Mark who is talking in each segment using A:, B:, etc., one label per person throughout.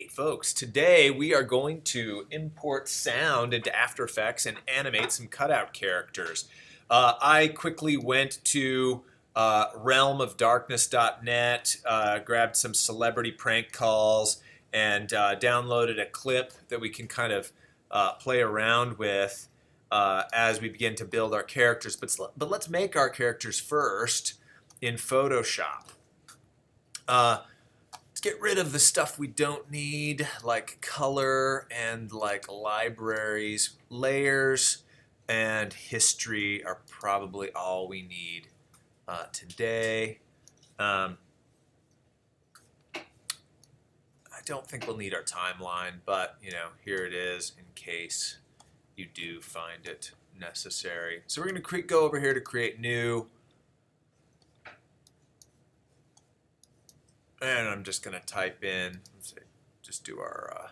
A: Hey folks, today we are going to import sound into After Effects and animate some cutout characters. I quickly went to realmofdarkness.net, grabbed some celebrity prank calls, and downloaded a clip that we can kind of play around with as we begin to build our characters. But let's make our characters first in Photoshop. Let's get rid of the stuff we don't need, like color and like libraries. Layers and history are probably all we need today. I don't think we'll need our timeline, but here it is in case you do find it necessary. So we're going to go over here to create new. And I'm just going to type in, just do our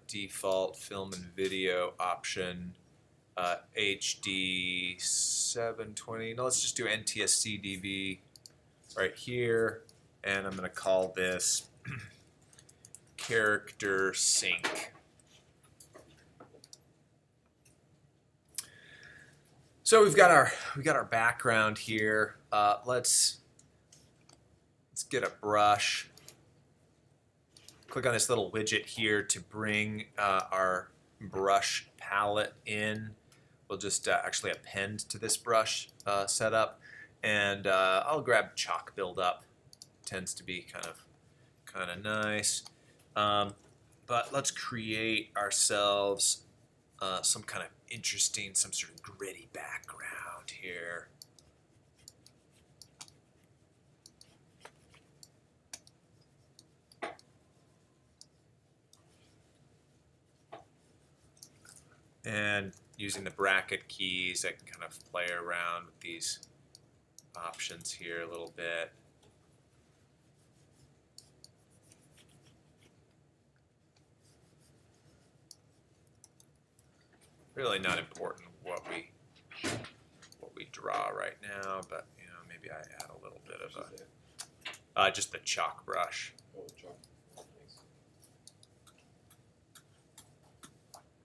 A: default film and video option, HD 720. No, let's just do NTSC DV right here, and I'm going to call this character sync. So we've got our background here. Let's get a brush. Click on this little widget here to bring our brush palette in. We'll just actually append to this brush setup, and I'll grab chalk buildup. Tends to be kind of nice. But let's create ourselves some kind of interesting, some sort of gritty background here. And using the bracket keys, I can kind of play around with these options here a little bit. Really not important what we draw right now, but maybe I add a little bit of just the chalk brush.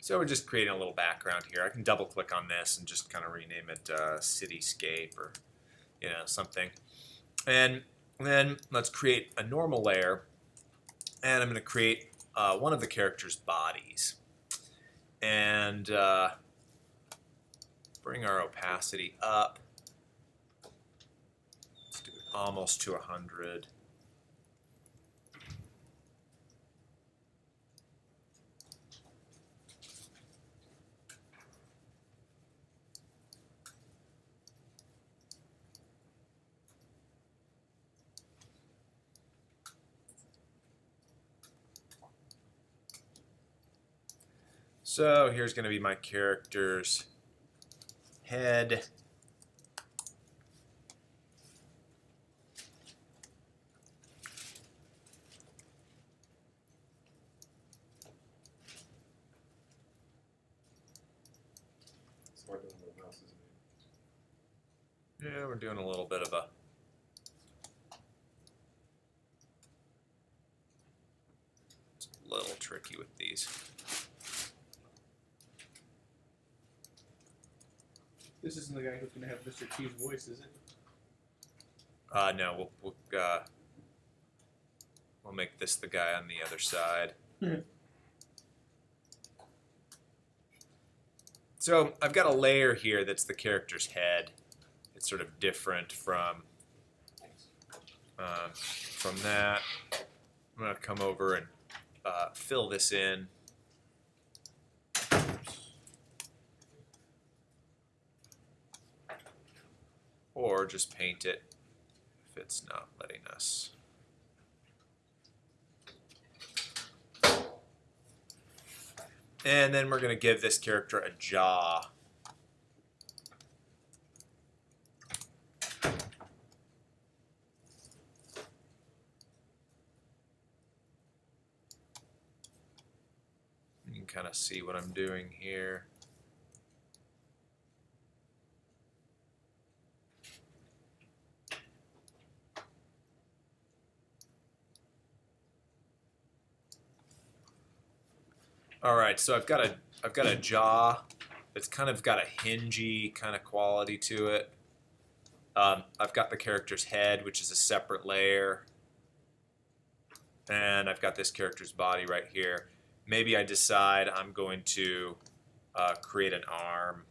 A: So we're just creating a little background here. I can double click on this and just kind of rename it cityscape or something. And then let's create a normal layer, and I'm going to create one of the character's bodies. And bring our opacity up. Let's do it almost to 100. So here's going to be my character's head. Yeah, we're doing a little bit of a it's a little tricky with these.
B: This isn't the guy who's going to have Mr. T's voice, is it?
A: No, we'll make this the guy on the other side. So I've got a layer here that's the character's head. It's sort of different from that. I'm going to come over and fill this in. Or just paint it if it's not letting us. And then we're going to give this character a jaw. You can kind of see what I'm doing here. All right, so I've got a jaw that's kind of got a hingey kind of quality to it. I've got the character's head, which is a separate layer, and I've got this character's body right here. Maybe I decide I'm going to create an arm.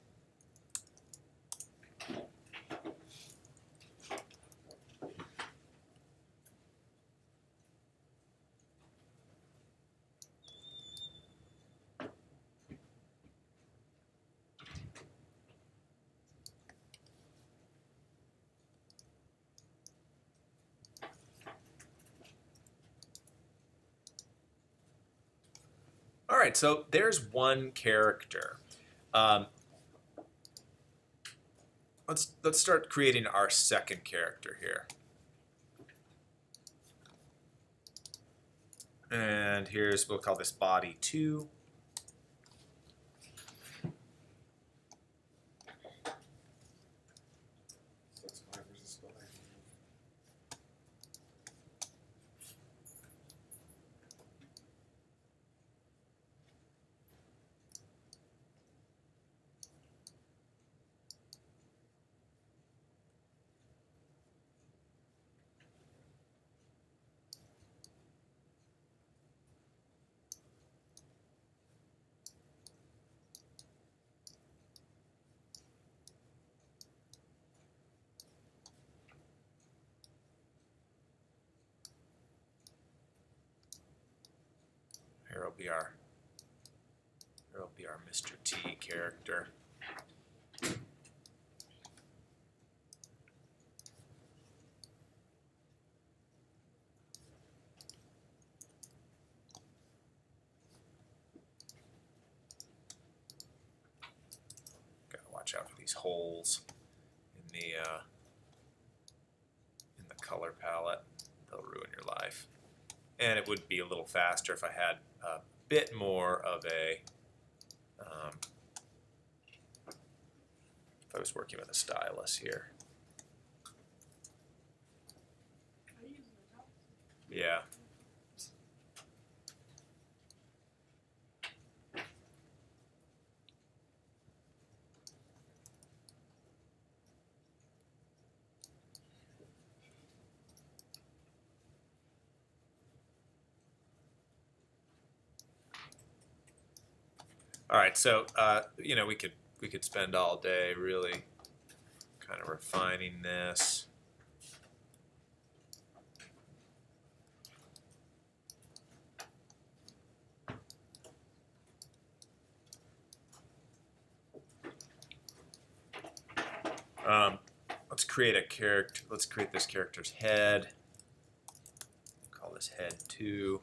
A: All right, so there's one character. Let's start creating our second character here. And we'll call this body 2. Here will be our Mr. T character. Gotta watch out for these holes in the color palette. They'll ruin your life. And it would be a little faster if I had a bit more of a, if I was working with a stylus here. Yeah. All right, so you know, we could spend all day really kind of refining this. Let's create a character. Let's create this character's head. Call this head 2.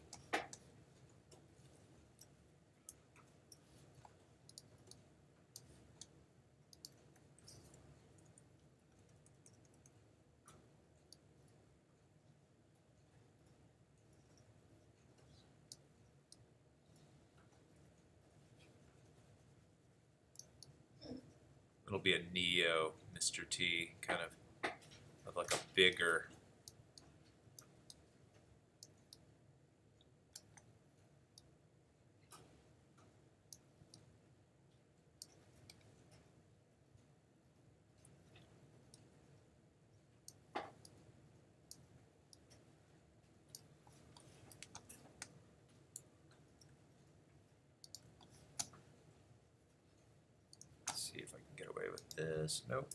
A: It'll be a Neo Mr. T, kind of like a bigger. See if I can get away with this. Nope.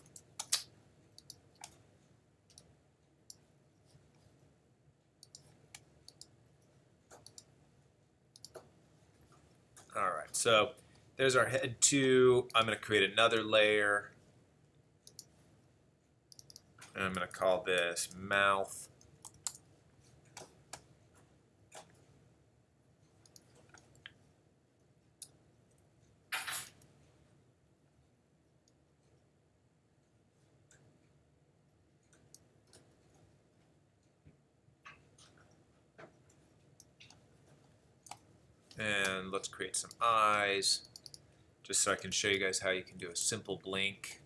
A: All right, so there's our head 2. I'm going to create another layer. And I'm going to call this mouth. And let's create some eyes, just so I can show you guys how you can do a simple blink.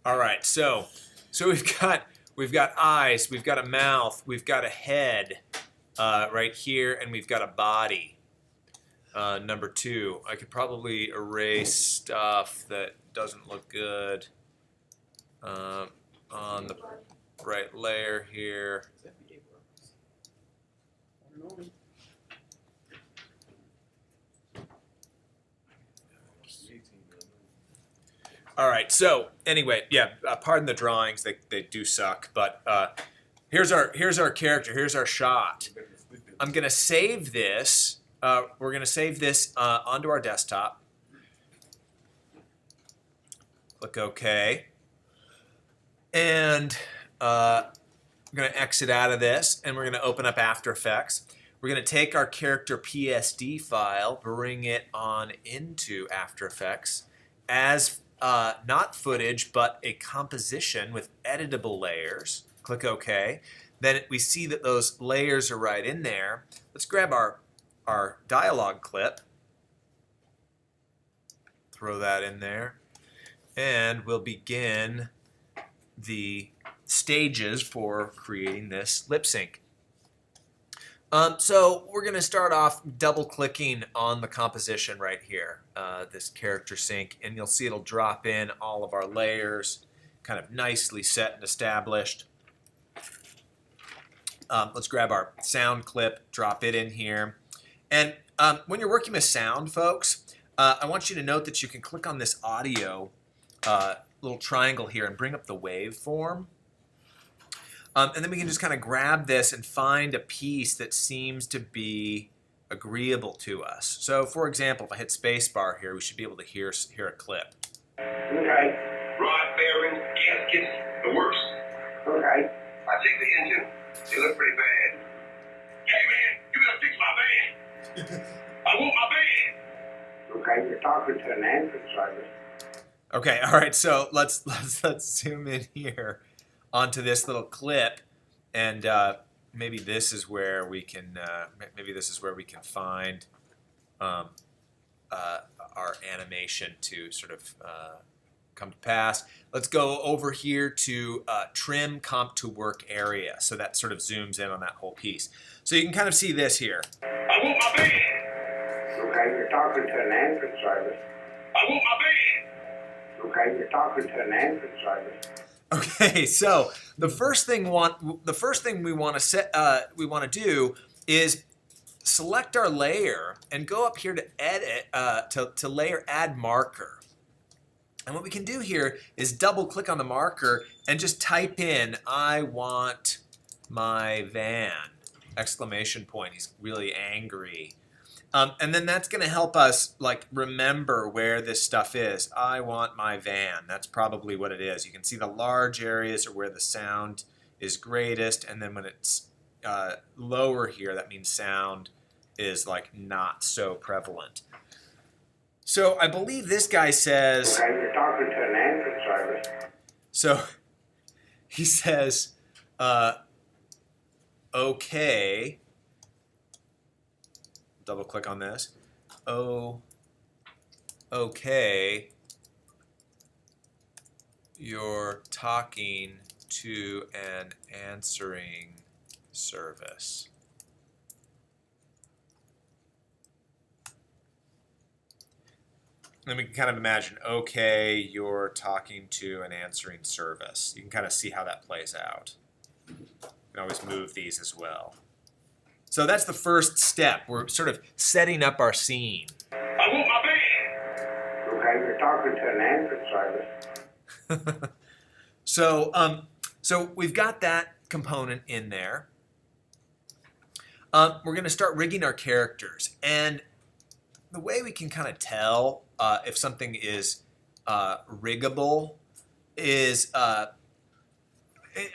A: All right, so we've got eyes, we've got a mouth, we've got a head right here, and we've got a body. Number 2, I could probably erase stuff that doesn't look good on the right layer here. All right, so anyway, yeah, pardon the drawings, they do suck, but here's our character, here's our shot. I'm gonna save this. We're gonna save this onto our desktop. Click OK, and we're gonna exit out of this, and we're gonna open up After Effects. We're gonna take our character PSD file, bring it on into After Effects as not footage, but a composition with editable layers. Click OK. Then we see that those layers are right in there. Let's grab our dialogue clip, throw that in there, and we'll begin the stages for creating this lip sync. So we're going to start off double-clicking on the composition right here, this character sync, and you'll see it'll drop in all of our layers, kind of nicely set and established. Let's grab our sound clip, drop it in here. And when you're working with sound, folks, I want you to note that you can click on this audio little triangle here and bring up the waveform. And then we can just kind of grab this and find a piece that seems to be agreeable to us. So, for example, if I hit spacebar here, we should be able to hear a clip.
C: Okay. Rod bearings, gaskets, the works. Okay. I checked the engine. They look pretty bad. Hey, man, you better fix my van. I want my van. Okay, you're talking to an ambulance service.
A: Okay, all right. So let's zoom in here onto this little clip, and maybe this is where we can find our animation to sort of come to pass. Let's go over here to trim comp to work area, so that sort of zooms in on that whole piece. So you can kind of see this here.
C: I want my van. Okay, you're talking to an ambulance service. I want my van. Okay, you're talking to an ambulance service.
A: Okay, so the first thing we want to do is select our layer and go up here to edit to layer add marker. And what we can do here is double click on the marker and just type in I want my van! Exclamation point. He's really angry. And then that's going to help us like remember where this stuff is. I want my van. That's probably what it is. You can see the large areas are where the sound is greatest, and then when it's lower here, that means sound is like not so prevalent. So I believe this guy says.
C: Okay, you're talking to an ambulance service.
A: So he says, okay. Double click on this. Oh, okay. You're talking to an answering service. And we can kind of imagine, okay, you're talking to an answering service. You can kind of see how that plays out. You can always move these as well. So that's the first step. We're sort of setting up our scene.
C: I want my van. Okay, you're talking to an ambulance service.
A: So we've got that component in there. We're going to start rigging our characters. And the way we can kind of tell if something is riggable is, I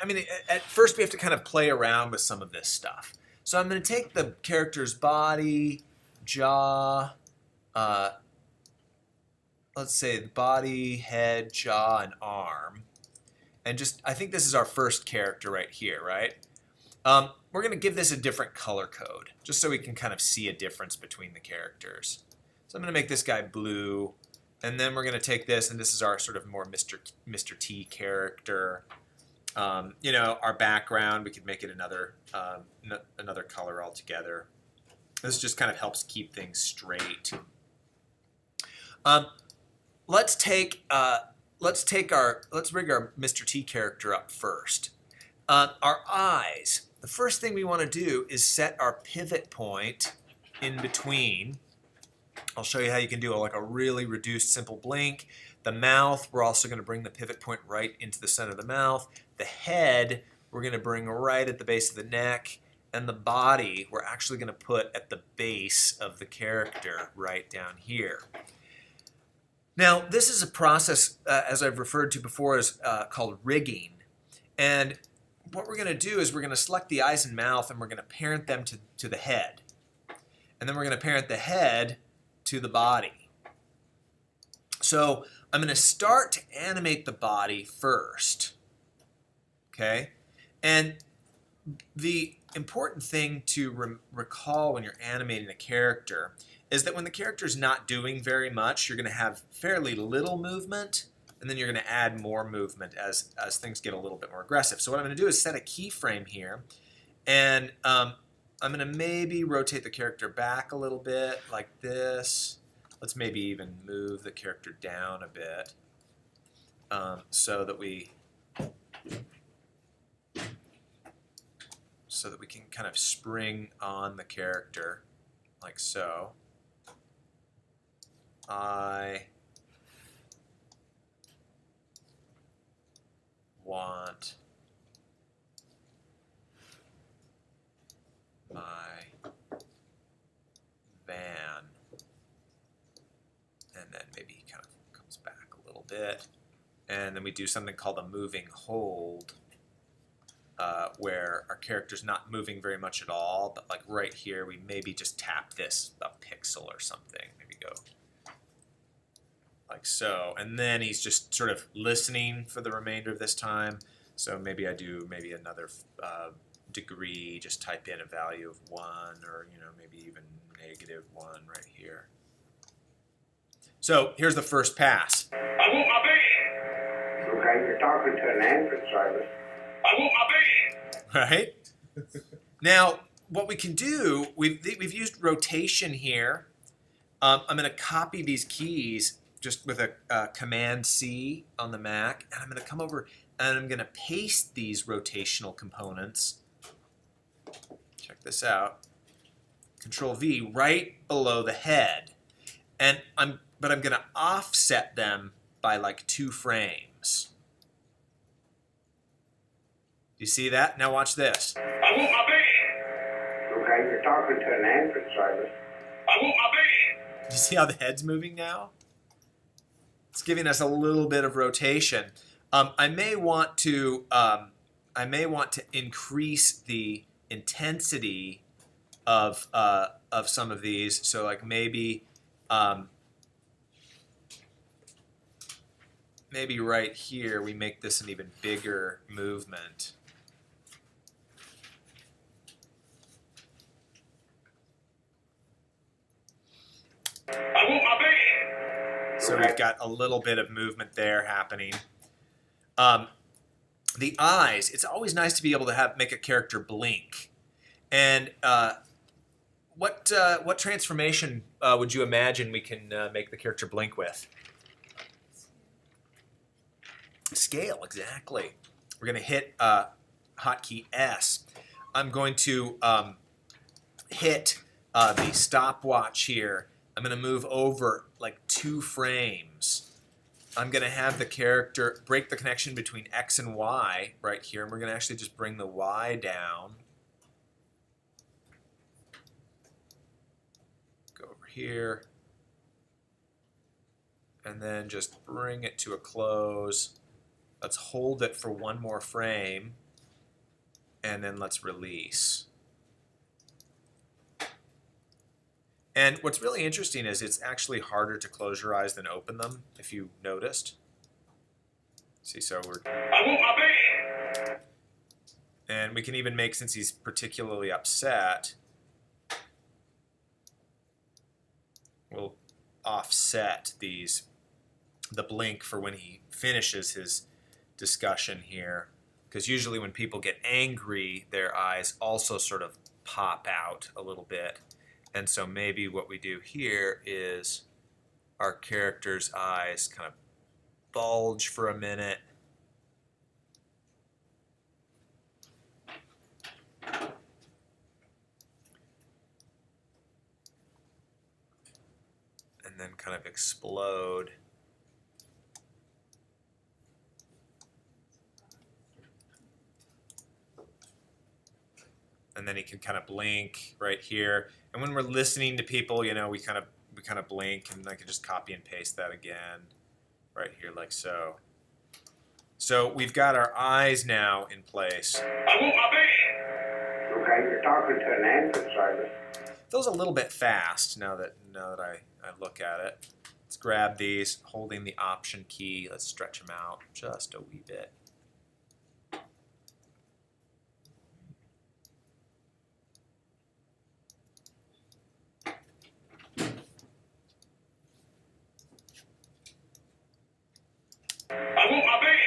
A: mean, at first we have to kind of play around with some of this stuff. So I'm going to take the character's body, jaw, let's say the body, head, jaw, and arm. And just, I think this is our first character right here, right? We're going to give this a different color code, just so we can kind of see a difference between the characters. So I'm going to make this guy blue, And then we're going to take this, and this is our sort of more Mr. T character. You know, our background, we could make it another color altogether. This just kind of helps keep things straight. Let's bring our Mr. T character up first. Our eyes. The first thing we want to do is set our pivot point in between. I'll show you how you can do like a really reduced simple blink. The mouth, we're also going to bring the pivot point right into the center of the mouth. The head, we're going to bring right at the base of the neck. And the body, we're actually going to put at the base of the character right down here. Now, this is a process, as I've referred to before, is called rigging. And what we're going to do is we're going to select the eyes and mouth, and we're going to parent them to the head. And then we're going to parent the head to the body. So I'm going to start to animate the body first. Okay? And the important thing to recall when you're animating a character is that when the character is not doing very much, you're going to have fairly little movement, and then you're going to add more movement as things get a little bit more aggressive. So what I'm going to do is set a keyframe here, and I'm going to maybe rotate the character back a little bit like this. Let's maybe even move the character down a bit so that we can kind of spring on the character like so. I want my van, and then maybe he kind of comes back a little bit, and then we do something called a moving hold, where our character's not moving very much at all, but like right here we maybe just tap this a pixel or something, maybe go like so, and then he's just sort of listening for the remainder of this time. So maybe I do another degree, just type in a value of 1, or maybe even -1 right here. So here's the first pass.
C: I want my bed. Okay, you're talking to an ambulance service. I want my bed.
A: Right? Now, what we can do, we've used rotation here. I'm going to copy these keys just with a Command C on the Mac, and I'm going to come over and I'm going to paste these rotational components. Check this out. Control V right below the head, and I'm going to offset them by like 2 frames. Do you see that? Now watch this.
C: I want my bed. Okay, you're talking to an ambulance service. I want my bed.
A: Do you see how the head's moving now? It's giving us a little bit of rotation. I may want to increase the intensity of some of these. So like maybe right here we make this an even bigger movement.
C: I want my bed.
A: So we've got a little bit of movement there happening. The eyes, it's always nice to be able to make a character blink. And what transformation would you imagine we can make the character blink with? Scale, exactly. We're going to hit hotkey S. I'm going to hit the stopwatch here. I'm going to move over like 2 frames. I'm going to have the character break the connection between X and Y right here, and we're going to actually just bring the Y down. Go over here. And then just bring it to a close. Let's hold it for 1 more frame, and then let's release. And what's really interesting is it's actually harder to close your eyes than open them, if you noticed. See, so we're...
C: I want my bed.
A: And we can even make, since he's particularly upset, we'll offset these the blink for when he finishes his discussion here, because usually when people get angry, their eyes also sort of pop out a little bit. And so maybe what we do here is our character's eyes kind of bulge for a minute. And then kind of explode. And then he can kind of blink right here. And when we're listening to people, you know, we kind of blink, and I can just copy and paste that again right here like so. So we've got our eyes now in place.
C: I want my bed. Okay, you're talking to an ambulance service.
A: Feels a little bit fast now that I look at it. Let's grab these, holding the Option key. Let's stretch them out just a wee bit.
C: I want my bed.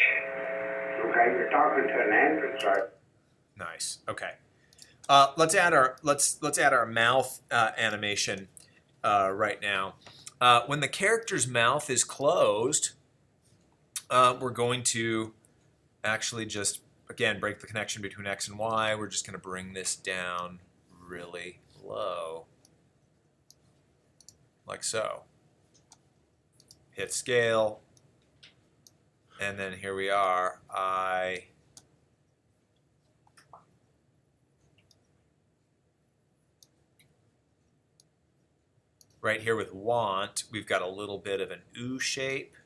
C: Okay, you're talking to an ambulance service.
A: Nice. Okay. Let's add our mouth animation right now. When the character's mouth is closed, we're going to actually just, again, break the connection between X and Y. We're just going to bring this down really low, like so. Hit scale, and then here we are. Right here with want, we've got a little bit of an U shape.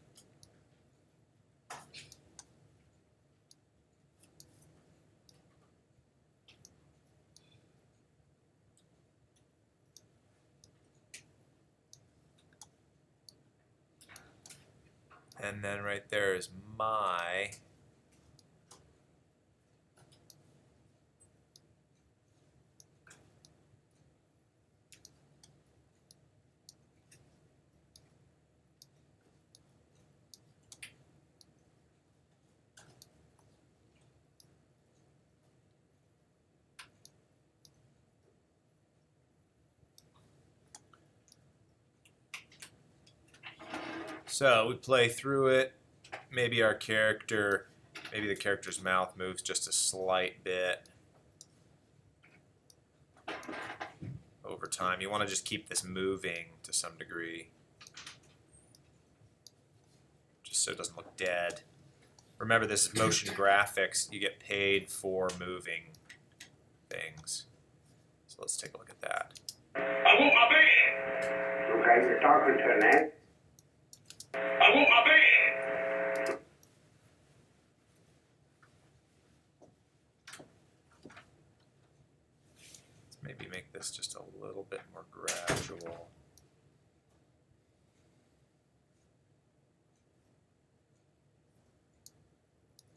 A: And then right there is my. So we play through it. Maybe the character's mouth moves just a slight bit over time. You want to just keep this moving to some degree, just so it doesn't look dead. Remember, this is motion graphics. You get paid for moving things. So let's take a look at that.
C: I want my bed. Okay, you're talking to an ambulance. I want my bed.
A: Let's maybe make this just a little bit more gradual.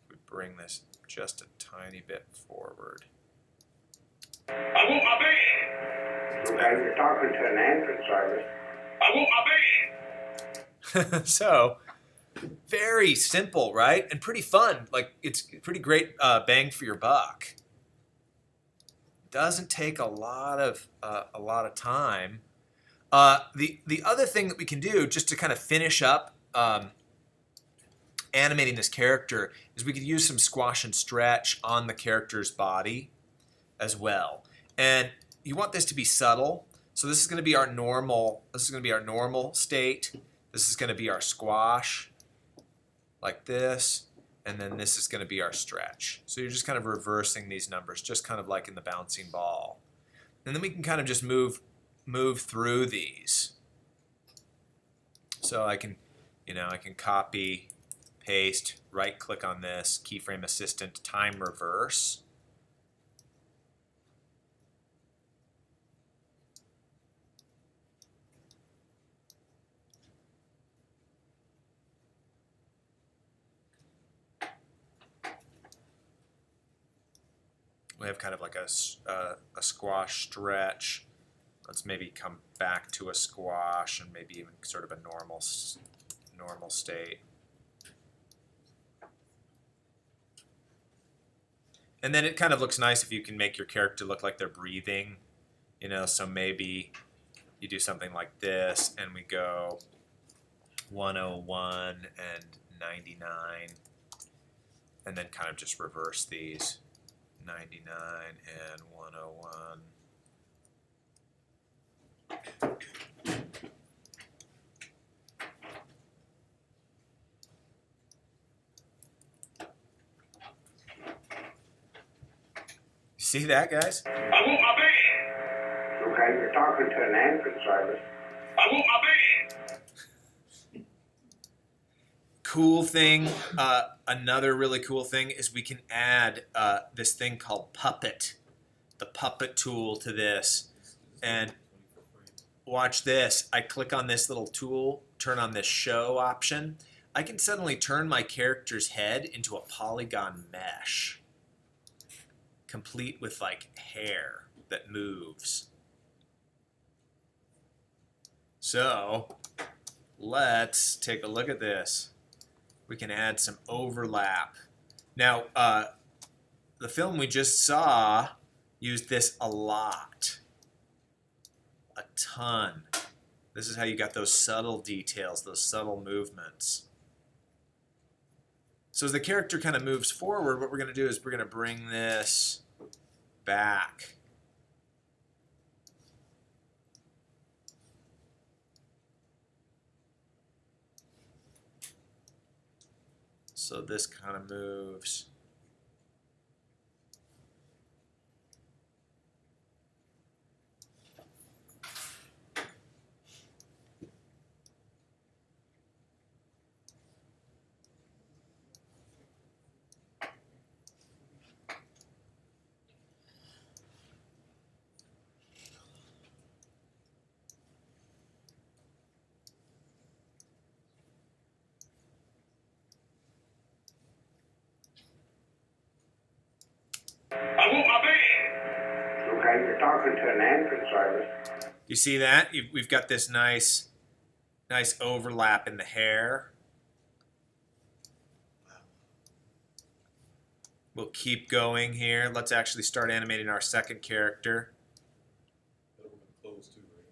A: We bring this just a tiny bit forward.
C: I want my bed. Okay, you're talking to an ambulance service. I want my bed.
A: So, very simple, right? And pretty fun. Like, it's pretty great bang for your buck. Doesn't take a lot of time. The other thing that we can do, just to kind of finish up animating this character, is we could use some squash and stretch on the character's body as well. And you want this to be subtle. So this is going to be our normal. This is going to be our normal state. This is going to be our squash, like this, and then this is going to be our stretch. So you're just kind of reversing these numbers, just kind of like in the bouncing ball. And then we can kind of just move through these. So I can copy, paste, right click on this, keyframe assistant, time reverse. We have kind of like a squash stretch. Let's maybe come back to a squash and maybe even sort of a normal state. And then it kind of looks nice if you can make your character look like they're breathing, you know, so maybe you do something like this and we go 101 and 99 and then kind of just reverse these 99 and 101. See that, guys?
C: I want my bed. Okay, you're talking to an answering service. I want my bed.
A: Cool thing, another really cool thing is we can add this thing called Puppet, the Puppet tool to this. And watch this. I click on this little tool, turn on this show option. I can suddenly turn my character's head into a polygon mesh, complete with like hair that moves. So let's take a look at this. We can add some overlap. Now, the film we just saw used this a lot, a ton. This is how you got those subtle details, those subtle movements. So as the character kind of moves forward, what we're going to do is we're going to bring this back. So this kind of moves.
C: I want my bed. Okay, you're talking to an answering service.
A: You see that? We've got this nice overlap in the hair. We'll keep going here. Let's actually start animating our second character.
D: That'll work on clothes too, right?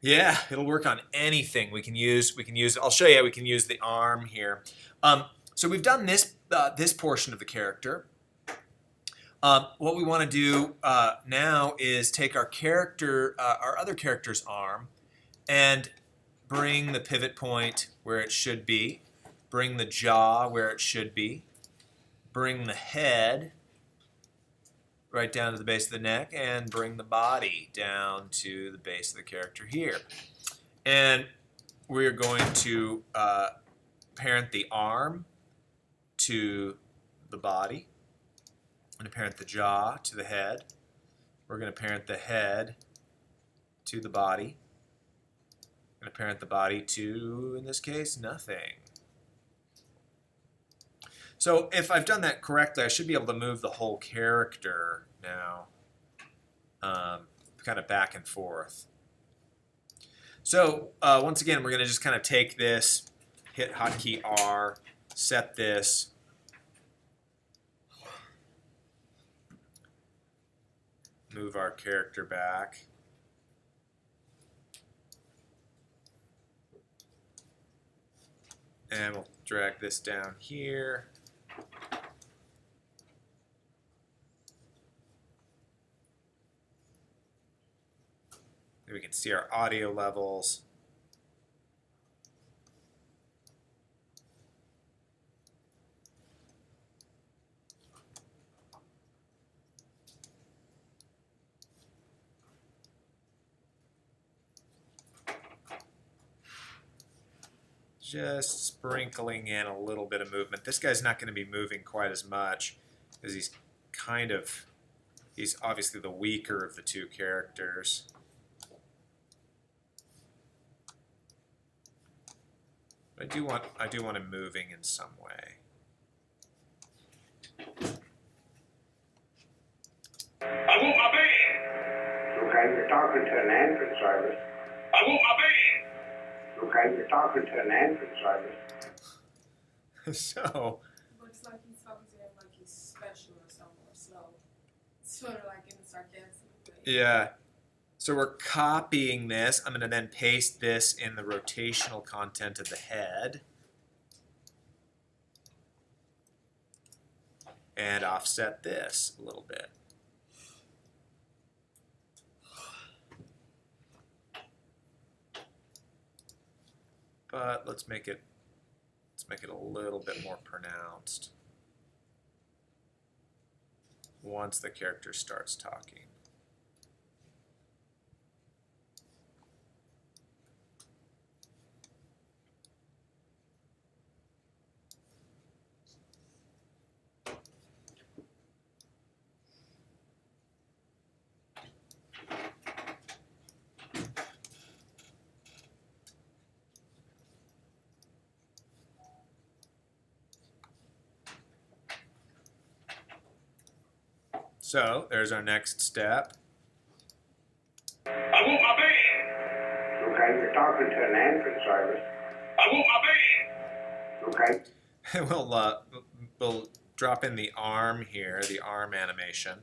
A: Yeah, it'll work on anything. We can use. I'll show you how we can use the arm here. So we've done this this portion of the character. What we want to do now is take our other character's arm, and bring the pivot point where it should be. Bring the jaw where it should be. Bring the head right down to the base of the neck, and bring the body down to the base of the character here. And we're going to parent the arm to the body. I'm going to parent the jaw to the head. We're going to parent the head to the body. I'm going to parent the body to, in this case, nothing. So if I've done that correctly, I should be able to move the whole character now, kind of back and forth. So once again, we're going to just kind of take this, hit hotkey R, set this. Move our character back. And we'll drag this down here. And we can see our audio levels. Just sprinkling in a little bit of movement. This guy's not going to be moving quite as much because he's obviously the weaker of the two characters. But I do want him moving in some way.
C: I want my bed. Okay, you're talking to an answering service. I want my bed. Okay, you're talking to an entrance service.
A: So,
E: Looks like he's talking to him like he's special or something, or slow. Sort of like in a sarcastic way.
A: yeah. So we're copying this. I'm going to then paste this in the rotational content of the head. And offset this a little bit. But let's make it a little bit more pronounced once the character starts talking. So there's our next step.
C: I want my band. Okay, you're talking to an entrance service. I want my band. Okay.
A: We'll drop in the arm here, the arm animation.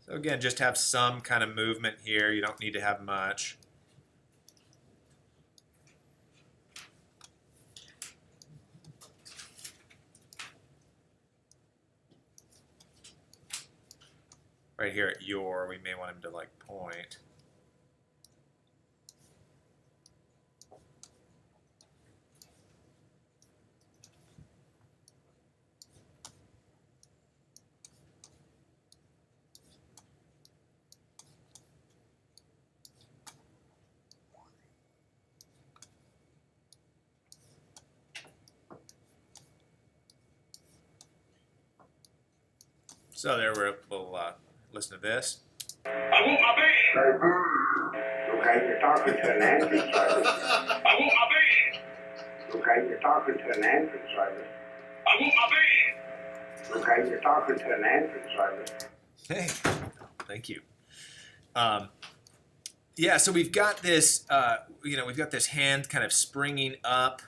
A: So again, just have some kind of movement here. You don't need to have much. Right here at your, we may want him to like point. So there we'll listen to this.
C: I want my band. Okay, you're talking to an entrance service. I want my band. Okay, you're talking to an entrance service. I want my band. Okay, you're talking to an entrance service.
A: Hey, thank you. Yeah, so we've got this, we've got this hand kind of springing up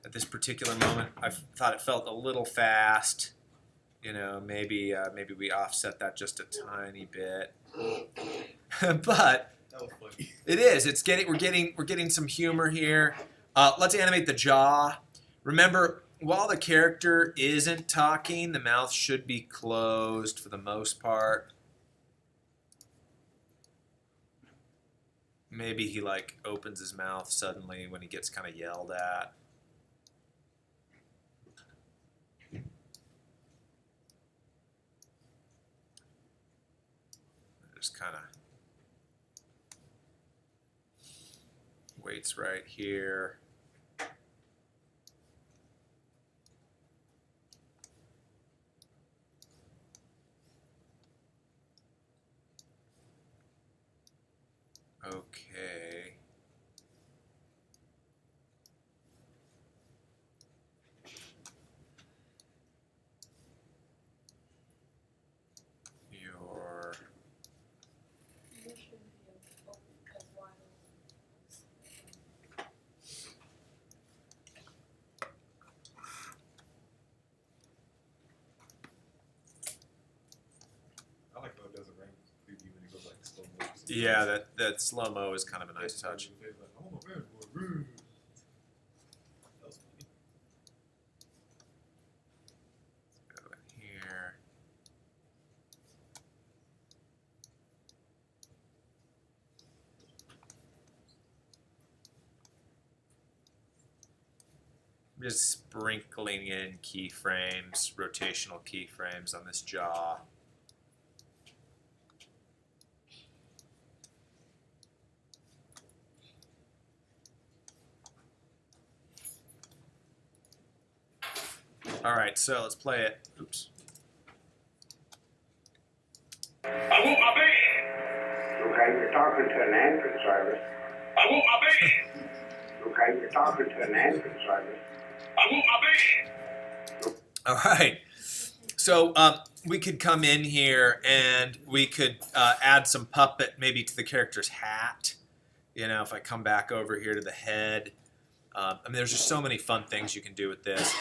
A: at this particular moment. I thought it felt a little fast. Maybe we offset that just a tiny bit. But
D: That was funny.
A: it is. We're getting some humor here. Let's animate the jaw. Remember, while the character isn't talking, the mouth should be closed for the most part. Maybe he like opens his mouth suddenly when he gets kind of yelled at. Just kind of waits right here. Okay. Your
E: This should be as wide
D: I like how it does a random preview when it goes like slow motion.
A: yeah, that slow-mo is kind of a nice touch.
D: Like, oh my man, boy. That was funny.
A: Go in here. I'm just sprinkling in keyframes, rotational keyframes on this jaw. All right, so let's play it. Oops.
C: I want my band. Okay, you're talking to an entrance service. I want my bed. Okay, you're talking to an ambulance service. I want my bed.
A: All right. So we could come in here and we could add some puppet maybe to the character's hat. You know, if I come back over here to the head. I mean, there's just so many fun things you can do with this.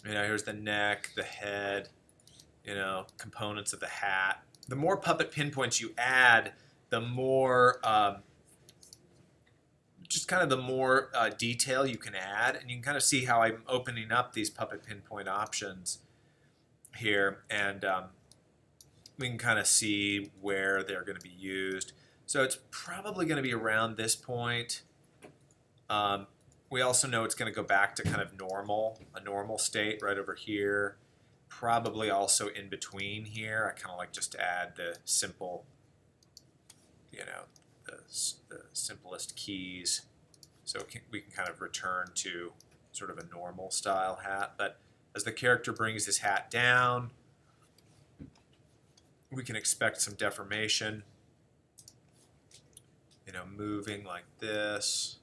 A: You know, here's the neck, the head, you know, components of the hat. The more puppet pinpoints you add, the more, just kind of the more detail you can add. And you can kind of see how I'm opening up these puppet pinpoint options here. And we can kind of see where they're going to be used. So it's probably going to be around this point. We also know it's going to go back to kind of normal, a normal state right over here. Probably also in between here. I kind of like just to add the simple, you know, the simplest keys. So we can kind of return to sort of a normal style hat. But as the character brings his hat down, we can expect some deformation, you know, moving like this.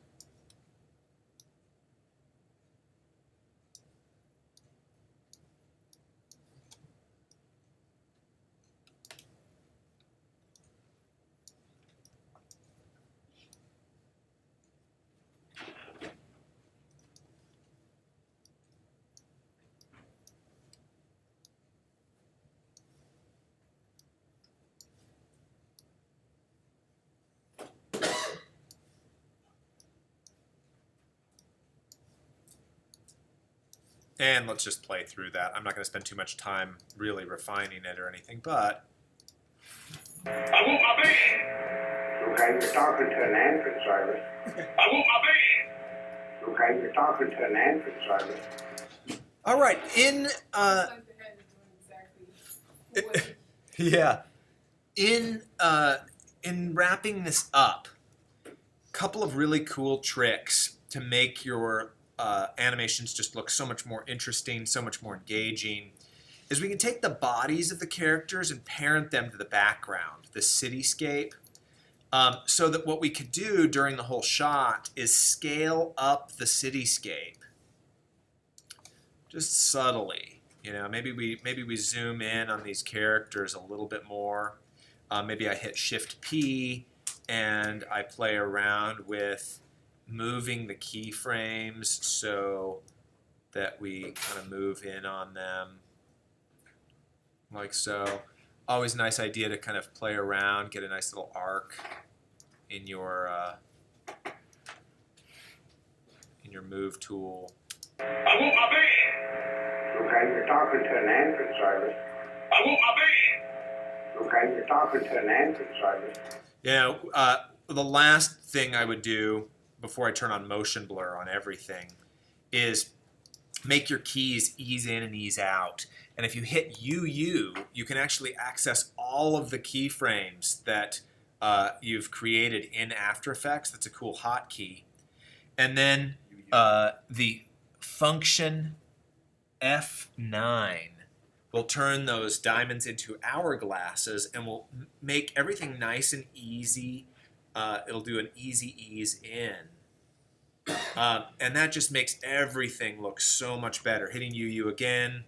A: And let's just play through that. I'm not going to spend too much time really refining it or anything, but...
C: I want my bed. Okay, you're talking to an ambulance service. I want my bed. Okay, you're talking to an ambulance service.
A: All right,
E: It's like the head is doing exactly what
A: yeah. In wrapping this up, a couple of really cool tricks to make your animations just look so much more interesting, so much more engaging, is we can take the bodies of the characters and parent them to the background, the cityscape, so that what we could do during the whole shot is scale up the cityscape just subtly. You know, maybe we zoom in on these characters a little bit more. Maybe I hit Shift P and I play around with moving the keyframes so that we kind of move in on them like so. Always a nice idea to kind of play around, get a nice little arc in your move tool.
C: I want my bed. Okay, you're talking to an ambulance service. I want my bed. Okay, you're talking to an ambulance service.
A: You know, the last thing I would do before I turn on motion blur on everything is make your keys ease in and ease out. And if you hit UU, you can actually access all of the keyframes that you've created in After Effects. That's a cool hotkey. And then the function F9 will turn those diamonds into hourglasses and will make everything nice and easy. It'll do an easy ease in. And that just makes everything look so much better. Hitting UU again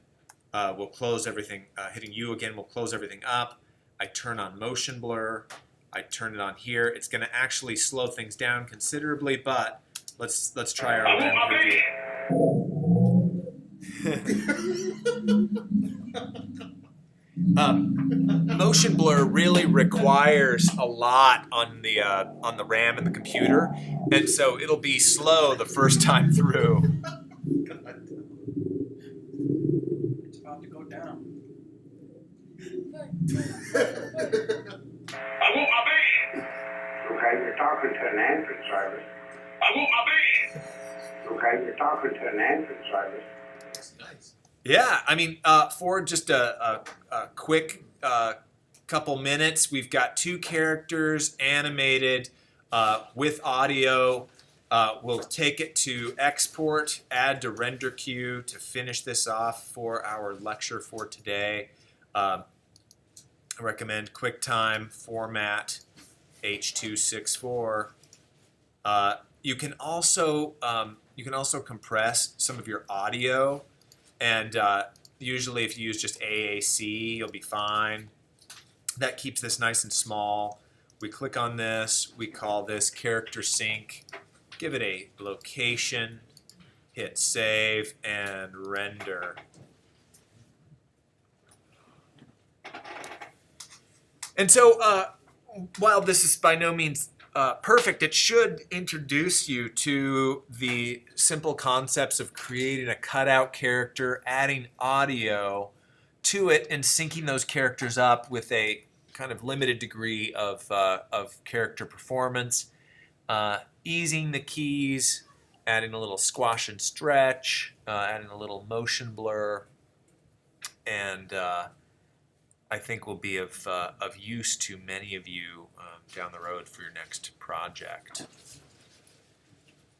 A: will close everything. Hitting U again will close everything up. I turn on motion blur. I turn it on here. It's going to actually slow things down considerably, but let's try our random preview. Motion blur really requires a lot on the RAM in the computer, and so it'll be slow the first time through.
B: It's about to go down.
C: I want my bed. Okay, you're talking to an ambulance service. I want my bed. Okay, you're talking to an ambulance service.
D: That's nice.
A: Yeah, I mean, for just a quick couple minutes, we've got two characters animated with audio. We'll take it to export, add to render queue to finish this off for our lecture for today. I recommend QuickTime format H.264. You can also compress some of your audio, and usually if you use just AAC, you'll be fine. That keeps this nice and small. We click on this. We call this character sync. Give it a location. Hit save and render. And so, while this is by no means perfect, it should introduce you to the simple concepts of creating a cutout character, adding audio to it, and syncing those characters up with a kind of limited degree of character performance. Easing the keys, adding a little squash and stretch, adding a little motion blur, and I think will be of use to many of you down the road for your next project.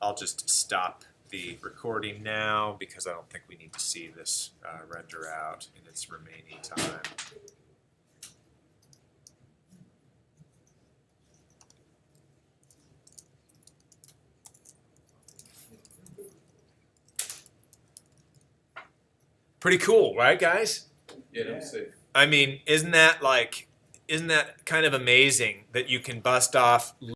A: I'll just stop the recording now because I don't think we need to see this render out in its remaining time. Pretty cool, right, guys?
D: Yeah, that was safe.
A: I mean, isn't that kind of amazing that you can bust off